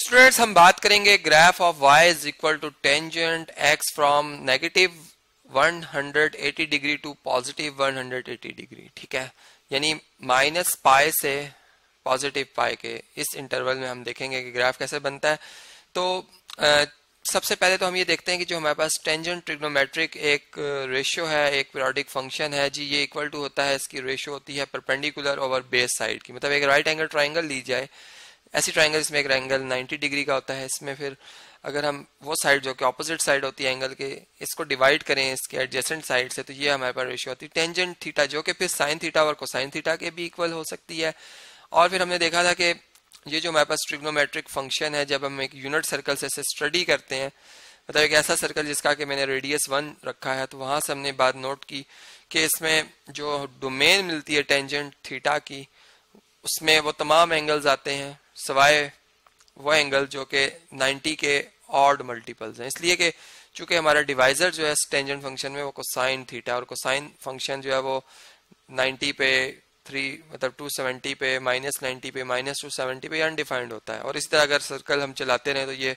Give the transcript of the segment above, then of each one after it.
Students हम बात करेंगे graph of y is equal to tangent x from negative 180 degree to positive 180 degree. ठीक है, यानी माइनस पाई से पॉजिटिव पाई के इस इंटरवल में हम देखेंगे कि ग्राफ कैसे बनता है। तो सबसे पहले तो हम ये देखते हैं कि जो हमारे पास टेंजेंट ट्रिग्नोमेट्रिक एक रेशियो है, एक पीरियोडिक फंक्शन है जी, ये इक्वल टू होता है, इसकी रेशियो होती है परपेंडिकुलर ओवर बेस साइड की। मतलब एक राइट एंगल ट्राइंगल ली जाए, ऐसी ट्राइंगल इसमें एक एंगल 90 डिग्री का होता है, इसमें फिर अगर हम वो साइड जो कि ऑपोजिट साइड होती है एंगल के, इसको डिवाइड करें इसके एडजेसेंट साइड से, तो ये हमारे पास रेशियो होती है टेंजेंट थीटा, जो कि फिर साइन थीटा और कोसाइन थीटा के भी इक्वल हो सकती है। और फिर हमने देखा था कि ये जो हमारे पास ट्रिग्नोमेट्रिक फंक्शन है, जब हम एक यूनिट सर्कल से स्टडी करते हैं, मतलब एक ऐसा सर्कल जिसका कि मैंने रेडियस 1 रखा है, तो वहां से हमने बात नोट की कि इसमें जो डोमेन मिलती है टेंजेंट थीटा की, उसमें वो तमाम एंगल्स आते हैं सवाए वो एंगल जो कि 90 के ऑड मल्टीपल्स हैं। इसलिए कि चूंकि हमारा डिवाइजर जो है टेंजेंट फंक्शन में वो कोसाइन थीटा, और कोसाइन फंक्शन जो है वो 90 पे 3 मतलब 270 पे माइनस 90 पे माइनस 270 पे अनडिफाइंड होता है। और इस तरह अगर सर्कल हम चलाते रहे तो ये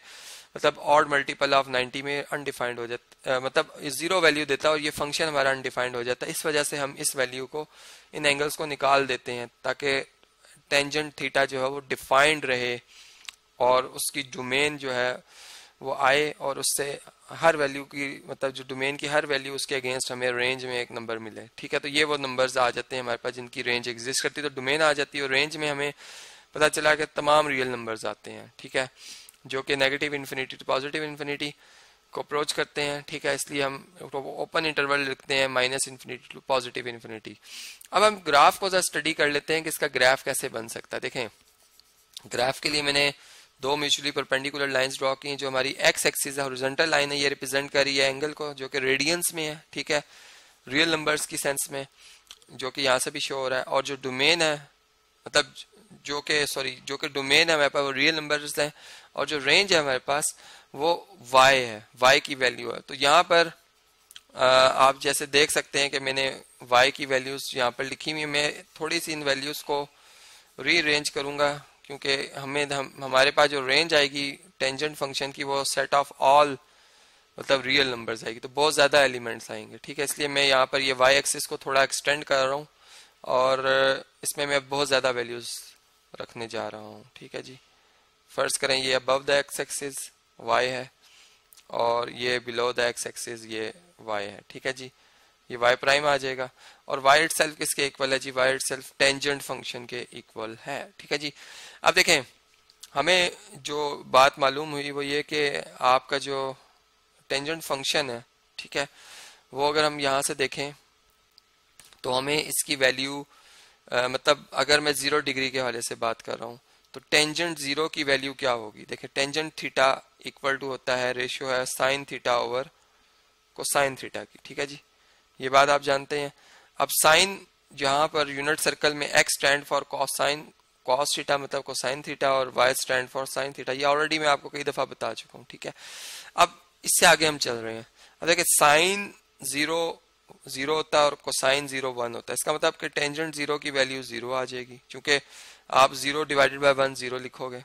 मतलब ऑड मल्टीपल ऑफ 90 में अनडिफाइंड हो जाता, मतलब जीरो वैल्यू देता है और ये फंक्शन हमारा अनडिफाइंड हो जाता है। इस वजह से हम इस वैल्यू को, इन एंगल्स को निकाल देते हैं ताकि टेंजेंट थीटा जो है वो डिफाइंड रहे और उसकी डोमेन जो है वो आए, और उससे हर वैल्यू की, मतलब जो डोमेन की हर वैल्यू उसके अगेंस्ट हमें रेंज में एक नंबर मिले। ठीक है, तो ये वो नंबर्स आ जाते हैं हमारे पास जिनकी रेंज एग्जिस्ट करती है, तो डोमेन आ जाती है और रेंज में हमें पता चला कि तमाम रियल नंबर्स आते हैं। ठीक है, जो कि negative infinity to positive infinity को अप्रोच करते हैं। ठीक है, इसलिए हम ओपन इंटरवल लिखते हैं minus infinity to positive infinity. अब हम ग्राफ को जरा स्टडी कर लेते हैं कि इसका ग्राफ कैसे बन सकता है। देखें, ग्राफ के लिए मैंने दो म्यूचुअली परपेंडिकुलर लाइंस ड्रॉ की। जो हमारी एक्स एक्सिस है, हॉरिजॉन्टल लाइन है, ये रिप्रेजेंट कर रही है एंगल को जो कि रेडियंस में है। ठीक है, रियल नंबर्स की सेंस में, जो कि यहाँ से भी शो हो रहा है। और जो डोमेन है, मतलब जो कि डोमेन है हमारे पास वो रियल नंबर्स है, और जो रेंज है हमारे पास वो y है, y की वैल्यू है। तो यहाँ पर आप जैसे देख सकते हैं कि मैंने y की वैल्यूज यहाँ पर लिखी हुई है। मैं थोड़ी सी इन वैल्यूज को रीअरेंज करूंगा क्योंकि हमारे पास जो रेंज आएगी टेंजेंट फंक्शन की वो सेट ऑफ ऑल मतलब रियल नंबर्स आएगी, तो बहुत ज्यादा एलिमेंट्स आएंगे। ठीक है, इसलिए मैं यहाँ पर ये y एक्सिस को थोड़ा एक्सटेंड कर रहा हूँ और इसमें मैं बहुत ज्यादा वैल्यूज रखने जा रहा हूँ। ठीक है जी, फर्ज करें ये above the x axis y है और ये बिलो द एक्स एक्सिस ये y है। ठीक है जी, ये y प्राइम आ जाएगा और y इटसेल्फ किसके इक्वल है जी, y इटसेल्फ टेंजेंट फंक्शन के इक्वल है। ठीक है जी, अब देखें हमें जो बात मालूम हुई वो ये कि आपका जो टेंजेंट फंक्शन है, ठीक है, वो अगर हम यहाँ से देखें तो हमें इसकी वैल्यू मतलब अगर मैं 0 डिग्री के हवाले से बात कर रहा हूँ तो टेंजेंट 0 की वैल्यू क्या होगी। देखिए टेंजेंट थीटा इक्वल टू होता है, रेशियो है sine theta over cosine theta की। ठीक है जी, ये बात आप जानते हैं। अब साइन जहां पर यूनिट सर्कल में x stand for cos theta मतलब कोसाइन थीटा, और y stand for sine theta, ये ऑलरेडी मैं आपको कई दफा बता चुका हूँ। ठीक है, अब इससे आगे हम चल रहे हैं। अब देखिए साइन 0 होता है और कोसाइन 0 1 होता है। इसका मतलब कि टेंजेंट 0 की वैल्यू 0 आ जाएगी क्योंकि आप 0 डिवाइडेड बाय 1 0 लिखोगे।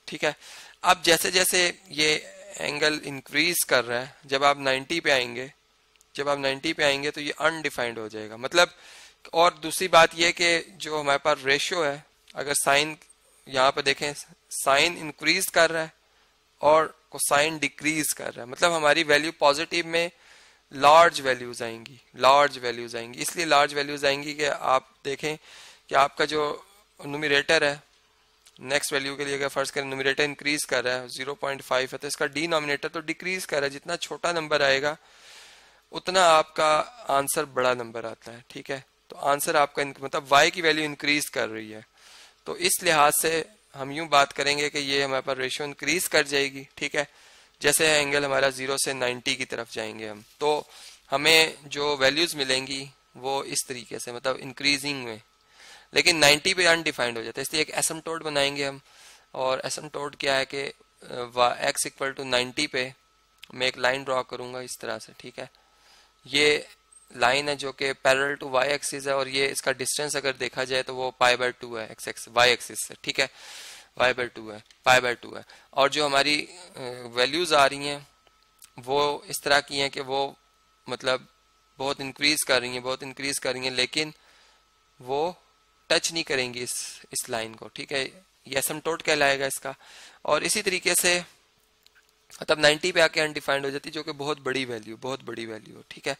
ठीक है, अब जैसे जैसे ये एंगल इंक्रीज कर रहा है, जब आप 90 पे आएंगे तो ये अनडिफाइंड हो जाएगा। मतलब और दूसरी बात ये कि जो हमारे पास रेशियो है, अगर साइन यहाँ पर देखें साइन इंक्रीज कर रहा है और कोसाइन डिक्रीज कर रहा है, मतलब हमारी वैल्यू पॉजिटिव में लार्ज वैल्यूज आएंगी। इसलिए लार्ज वैल्यूज आएंगी कि आप देखें कि आपका जो न्यूमरेटर है नेक्स्ट वैल्यू के लिए अगर फर्ज करें न्यूमरेटर इंक्रीज कर रहा है 0.5 है तो इसका डिनोमिनेटर तो डिक्रीज कर रहा है। जितना छोटा नंबर आएगा उतना आपका आंसर बड़ा नंबर आता है। ठीक है, तो आंसर आपका मतलब y की वैल्यू इंक्रीज कर रही है, तो इस लिहाज से हम यूं बात करेंगे कि ये हमारे पास रेशियो इंक्रीज कर जाएगी। ठीक है, जैसे एंगल हमारा 0 से 90 की तरफ जाएंगे हम, तो हमें जो वैल्यूज मिलेंगी वो इस तरीके से मतलब इंक्रीजिंग में, लेकिन 90 पे अनडिफाइंड हो जाता है। इसलिए एक एसिम्पटोट बनाएंगे हम, और एसिम्पटोट क्या है कि x इक्वल टू 90 पे मैं एक लाइन ड्रॉ करूंगा इस तरह से। ठीक है, ये लाइन है जो कि पैरेलल टू y एक्सिस है, और ये इसका डिस्टेंस अगर देखा जाए तो वो पाई बाय 2 है y एक्सिस से। ठीक है, y/2 है, π/2 है। और जो हमारी वैल्यूज आ रही हैं वो इस तरह की हैं कि वो मतलब बहुत इंक्रीज कर रही हैं, बहुत इंक्रीज कर रही हैं, लेकिन वो टच नहीं करेंगी इस लाइन को, ठीक है। ये एसिम्पटोट कहलाएगा इसका। और इसी तरीके से मतलब 90 पे आके अनडिफाइंड हो जाती है, जो कि बहुत बड़ी वैल्यू, बहुत बड़ी वैल्यू, ठीक है।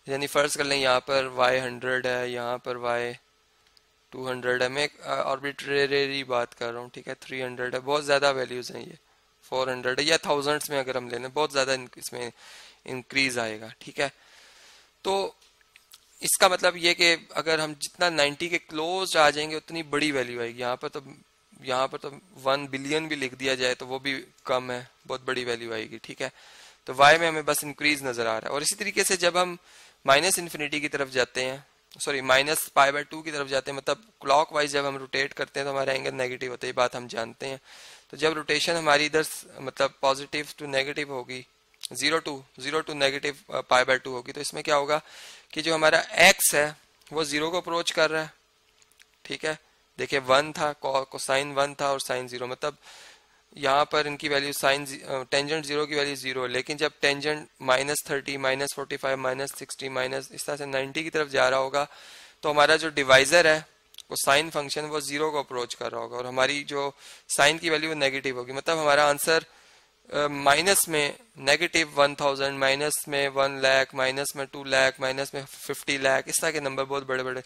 यानी फर्ज कर लें यहाँ पर y 100 है, यहाँ पर y 200 है, मैं आर्बिट्रेरी बात कर रहा हूँ, ठीक है। 300 है, बहुत ज़्यादा वैल्यूज हैं ये, 400 है या थाउजेंड्स में अगर हम ले लें, बहुत ज़्यादा इसमें इंक्रीज आएगा, ठीक है। तो इसका मतलब ये कि अगर हम जितना 90 के क्लोज आ जाएंगे उतनी बड़ी वैल्यू आएगी। यहाँ पर तो 1 बिलियन भी लिख दिया जाए तो वो भी कम है, बहुत बड़ी वैल्यू आएगी, ठीक है। तो y में हमें बस इंक्रीज नजर आ रहा है। और इसी तरीके से जब हम माइनस इन्फिनिटी की तरफ जाते हैं, सॉरी माइनस π/2 की तरफ जाते हैं, मतलब क्लॉक वाइज जब हम रोटेट करते हैं तो हमारा एंगल नेगेटिव होता है, ये बात हम जानते हैं। तो जब रोटेशन हमारी इधर मतलब पॉजिटिव टू नेगेटिव होगी, 0 टू नेगेटिव π/2 होगी, तो इसमें क्या होगा कि जो हमारा x है वो 0 को अप्रोच कर रहा है, ठीक है। देखिए 1 था, कोसाइन 1 था और साइन 0, मतलब यहाँ पर इनकी वैल्यू साइन टेंजेंट 0 की वैल्यू 0, लेकिन जब टेंजेंट -30 -45 -60 माइनस इस तरह से 90 की तरफ जा रहा होगा तो हमारा जो डिवाइजर है वो साइन फंक्शन वो 0 को अप्रोच कर रहा होगा और हमारी जो साइन की वैल्यू नेगेटिव होगी। मतलब हमारा आंसर माइनस में -1000, माइनस में 1 लाख, माइनस में 2 लाख, माइनस में 50 लाख, इस तरह के नंबर बहुत बड़े बड़े,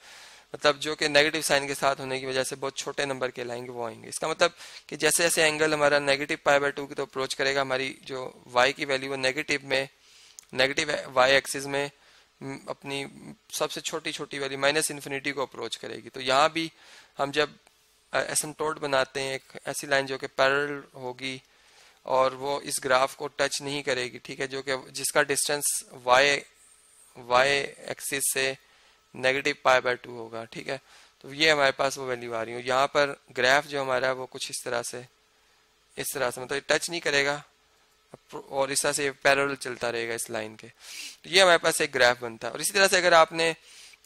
मतलब जो कि नेगेटिव साइन के साथ होने की वजह से बहुत छोटे नंबर के लाएंगे वो आएंगे। इसका मतलब कि जैसे जैसे एंगल हमारा नेगेटिव π/2 की तो अप्रोच करेगा, हमारी जो y की वैल्यू वो नेगेटिव y एक्सिस में अपनी सबसे छोटी छोटी वैल्यू माइनस इन्फिनिटी को अप्रोच करेगी। तो यहाँ भी हम जब एसिम्पटोट बनाते हैं, एक ऐसी लाइन जो कि पैरेलल होगी और वो इस ग्राफ को टच नहीं करेगी, ठीक है, जो कि जिसका डिस्टेंस y एक्सिस से नेगेटिव π/2 होगा, ठीक है। तो ये हमारे पास वो वैल्यू आ रही है। यहाँ पर ग्राफ जो हमारा है वो कुछ इस तरह से मतलब टच नहीं करेगा और इस तरह से पैरेलल चलता रहेगा इस लाइन के। तो ये हमारे पास एक ग्राफ बनता है। और इसी तरह से अगर आपने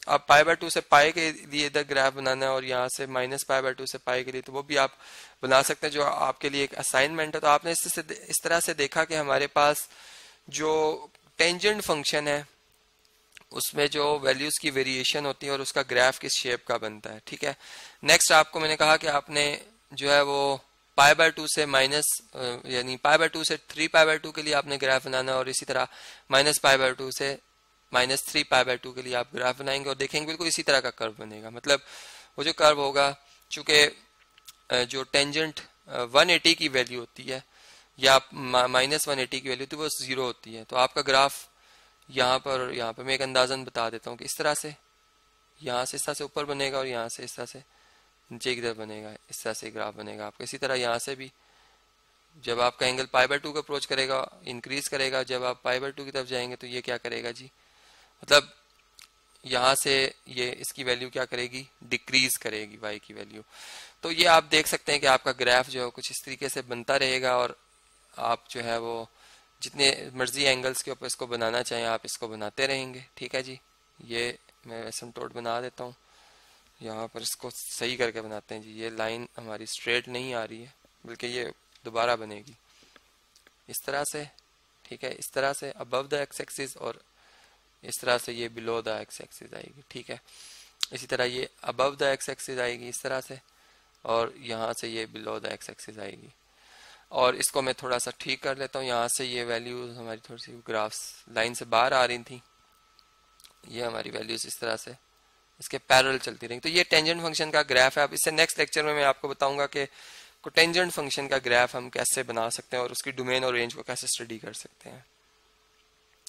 आप π/2 से पाई के लिए इधर ग्राफ बनाना है और यहाँ से -π/2 से पाई के लिए, तो वो भी आप बना सकते हैं, जो आपके लिए एक असाइनमेंट है। तो आपने इस तरह से देखा कि हमारे पास जो टेंजेंट फंक्शन है उसमें जो वैल्यूज की वेरिएशन होती है और उसका ग्राफ किस शेप का बनता है, ठीक है। नेक्स्ट आपको मैंने कहा कि आपने जो है वो π/2 से यानी π/2 से 3π/2 के लिए आपने ग्राफ बनाना है और इसी तरह -π/2 से -3π/2 के लिए आप ग्राफ बनाएंगे और देखेंगे बिल्कुल इसी तरह का कर्व बनेगा। मतलब वो जो कर्व होगा, चूंकि जो टेंजेंट 180 की वैल्यू होती है या -180 की वैल्यू होती है वो 0 होती है, तो आपका ग्राफ यहाँ पर मैं एक अंदाजन बता देता हूँ कि इस तरह से यहाँ से इस तरह से ऊपर बनेगा और यहाँ से इस तरह से नीचे की तरफ बनेगा, इस तरह से ग्राफ बनेगा आपका। इसी तरह यहाँ से भी जब आपका एंगल π/2 को अप्रोच करेगा इंक्रीज करेगा, जब आप π/2 की तरफ जाएंगे तो ये क्या करेगा जी, मतलब यहाँ से ये इसकी वैल्यू क्या करेगी, डिक्रीज करेगी y की वैल्यू। तो ये आप देख सकते हैं कि आपका ग्राफ जो है कुछ इस तरीके से बनता रहेगा और आप जो है वो जितने मर्जी एंगल्स के ऊपर इसको बनाना चाहें आप इसको बनाते रहेंगे, ठीक है जी। ये मैं एसिम्पटोट बना देता हूँ, यहाँ पर इसको सही करके बनाते हैं जी। ये लाइन हमारी स्ट्रेट नहीं आ रही है बल्कि ये दोबारा बनेगी इस तरह से, ठीक है, इस तरह से अबव द एक्स एक्सिस और इस तरह से ये बिलो द एक्स एक्सिस आएगी, ठीक है। इसी तरह ये अबव द एक्स एक्सिस आएगी इस तरह से और यहाँ से ये बिलो द एक्स एक्सिस आएगी। और इसको मैं थोड़ा सा ठीक कर लेता हूँ, यहाँ से ये वैल्यूज हमारी थोड़ी सी ग्राफ्स लाइन से बाहर आ रही थी, ये हमारी वैल्यूज इस तरह से इसके पैरेलल चलती रही। तो ये टेंजेंट फंक्शन का ग्राफ है। अब इससे नेक्स्ट लेक्चर में मैं आपको बताऊंगा कि टेंजेंट फंक्शन का ग्राफ हम कैसे बना सकते हैं और उसकी डोमेन और रेंज को कैसे स्टडी कर सकते हैं।